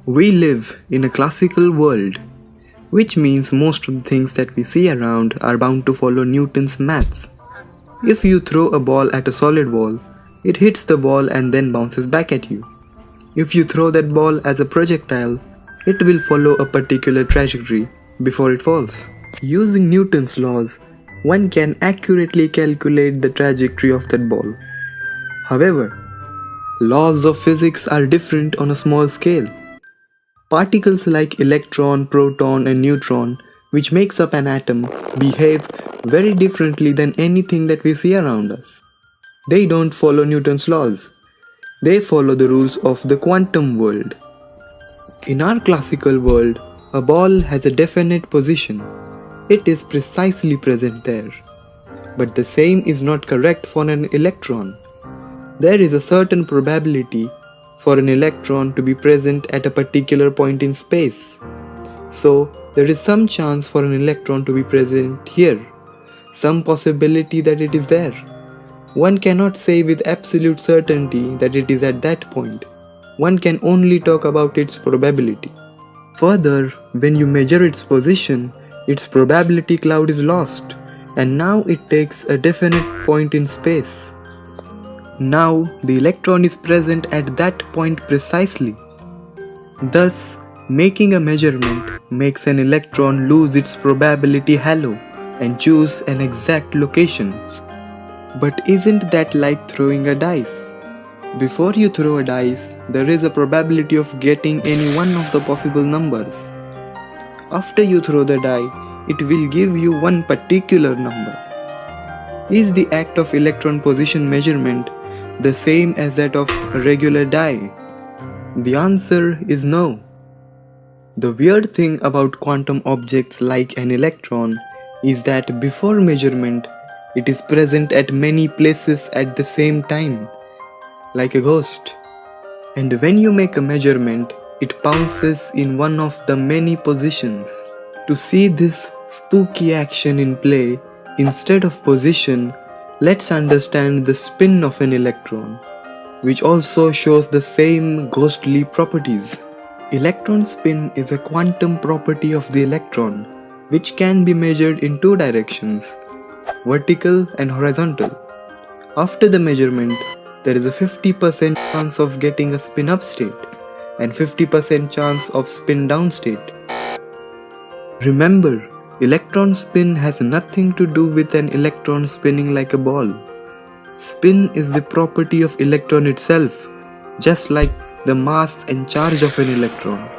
We live in a classical world, which means most of the things that we see around are bound to follow Newton's maths. If you throw a ball at a solid wall, it hits the wall and then bounces back at you. If you throw that ball as a projectile, it will follow a particular trajectory before it falls. Using Newton's laws, one can accurately calculate the trajectory of that ball. However, laws of physics are different on a small scale. Particles like electron, proton, and neutron, which makes up an atom, behave very differently than anything that we see around us. They don't follow Newton's laws. They follow the rules of the quantum world. In our classical world, a ball has a definite position. It is precisely present there. But the same is not correct for an electron. There is a certain probability for an electron to be present at a particular point in space. So, there is some chance for an electron to be present here, some possibility that it is there. One cannot say with absolute certainty that it is at that point. One can only talk about its probability. Further, when you measure its position, its probability cloud is lost, and now it takes a definite point in space. Now, the electron is present at that point precisely. Thus, making a measurement makes an electron lose its probability halo and choose an exact location. But isn't that like throwing a dice? Before you throw a dice, there is a probability of getting any one of the possible numbers. After you throw the die, it will give you one particular number. Is the act of electron position measurement the same as that of a regular die? The answer is no. The weird thing about quantum objects like an electron is that before measurement, it is present at many places at the same time, like a ghost. And when you make a measurement, it pounces in one of the many positions. To see this spooky action in play, instead of position, let's understand the spin of an electron, which also shows the same ghostly properties. Electron spin is a quantum property of the electron, which can be measured in two directions, vertical and horizontal. After the measurement, there is a 50% chance of getting a spin up state and 50% chance of spin down state. Remember, electron spin has nothing to do with an electron spinning like a ball. Spin is the property of electron itself, just like the mass and charge of an electron.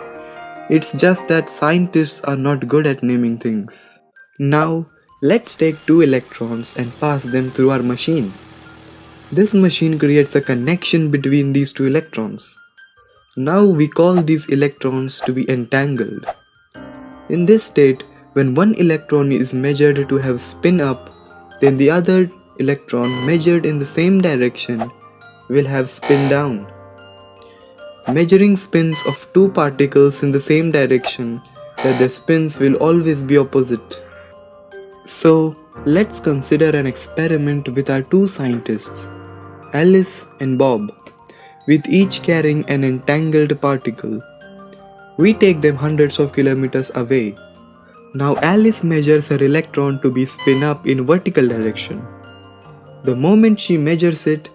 It's just that scientists are not good at naming things. Now, let's take two electrons and pass them through our machine. This machine creates a connection between these two electrons. Now we call these electrons to be entangled. In this state, when one electron is measured to have spin up, then the other electron measured in the same direction will have spin down. Measuring spins of two particles in the same direction, that their spins will always be opposite. So, let's consider an experiment with our two scientists, Alice and Bob, with each carrying an entangled particle. We take them hundreds of kilometers away. Now Alice measures her electron to be spin up in vertical direction. The moment she measures it,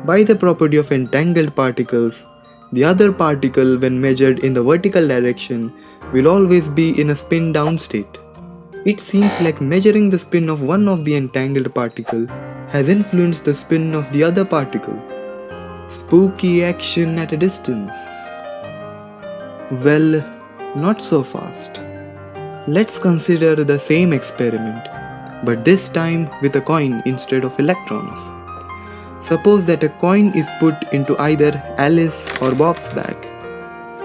by the property of entangled particles, the other particle when measured in the vertical direction will always be in a spin down state. It seems like measuring the spin of one of the entangled particle has influenced the spin of the other particle. Spooky action at a distance. Well, not so fast. Let's consider the same experiment, but this time with a coin instead of electrons. Suppose that a coin is put into either Alice or Bob's bag,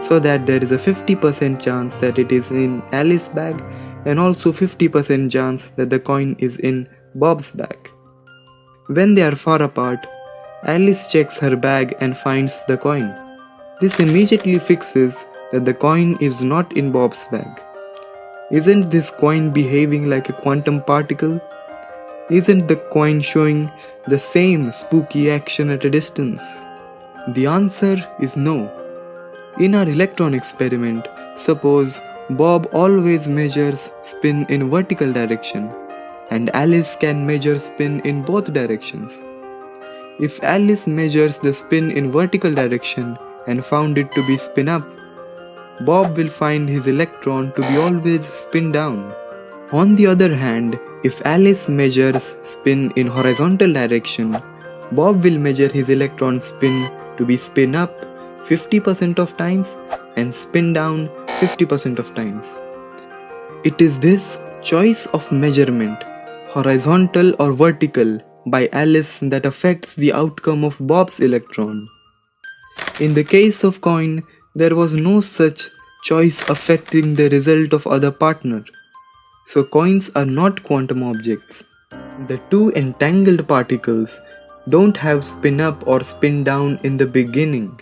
so that there is a 50% chance that it is in Alice's bag and also 50% chance that the coin is in Bob's bag. When they are far apart, Alice checks her bag and finds the coin. This immediately fixes that the coin is not in Bob's bag. Isn't this coin behaving like a quantum particle? Isn't the coin showing the same spooky action at a distance? The answer is no. In our electron experiment, suppose Bob always measures spin in vertical direction and Alice can measure spin in both directions. If Alice measures the spin in vertical direction and found it to be spin up, Bob will find his electron to be always spin down. On the other hand, if Alice measures spin in horizontal direction, Bob will measure his electron spin to be spin up 50% of times and spin down 50% of times. It is this choice of measurement, horizontal or vertical, by Alice that affects the outcome of Bob's electron. In the case of coin, there was no such choice affecting the result of other partner. So coins are not quantum objects. The two entangled particles don't have spin up or spin down in the beginning.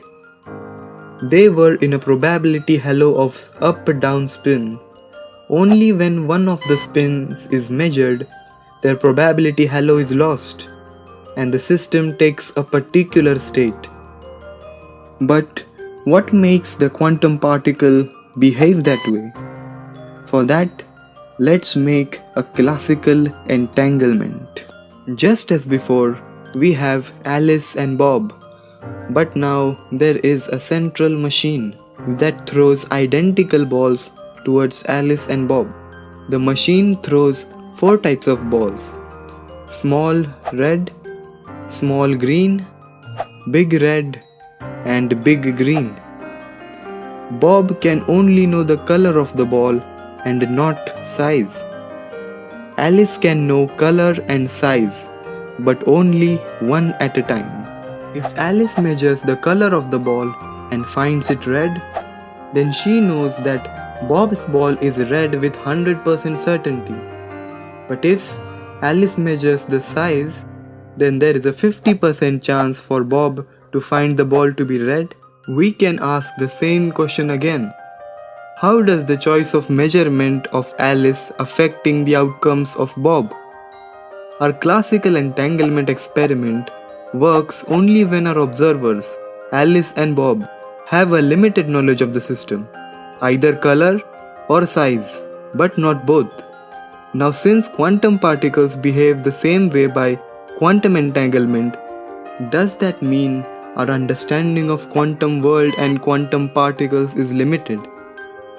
They were in a probability halo of up-down spin. Only when one of the spins is measured, their probability halo is lost, and the system takes a particular state. But what makes the quantum particle behave that way? For that, let's make a classical entanglement. Just as before, we have Alice and Bob, but now there is a central machine that throws identical balls towards Alice and Bob. The machine throws 4 types of balls: small red, small green, big red, and big green. Bob can only know the color of the ball and not size. Alice can know color and size, but only one at a time. If Alice measures the color of the ball and finds it red, then she knows that Bob's ball is red with 100% certainty. But if Alice measures the size, then there is a 50% chance for Bob to find the ball to be red. We can ask the same question again. How does the choice of measurement of Alice affecting the outcomes of Bob? Our classical entanglement experiment works only when our observers, Alice and Bob, have a limited knowledge of the system, either color or size, but not both. Now, since quantum particles behave the same way by quantum entanglement, does that mean our understanding of quantum world and quantum particles is limited?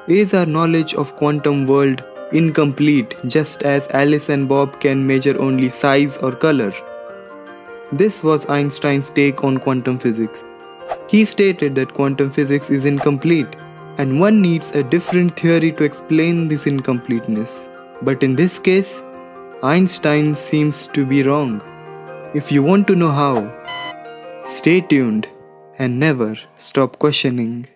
Is our knowledge of quantum world incomplete just as Alice and Bob can measure only size or color? This was Einstein's take on quantum physics. He stated that quantum physics is incomplete and one needs a different theory to explain this incompleteness. But in this case, Einstein seems to be wrong. If you want to know how, stay tuned and never stop questioning.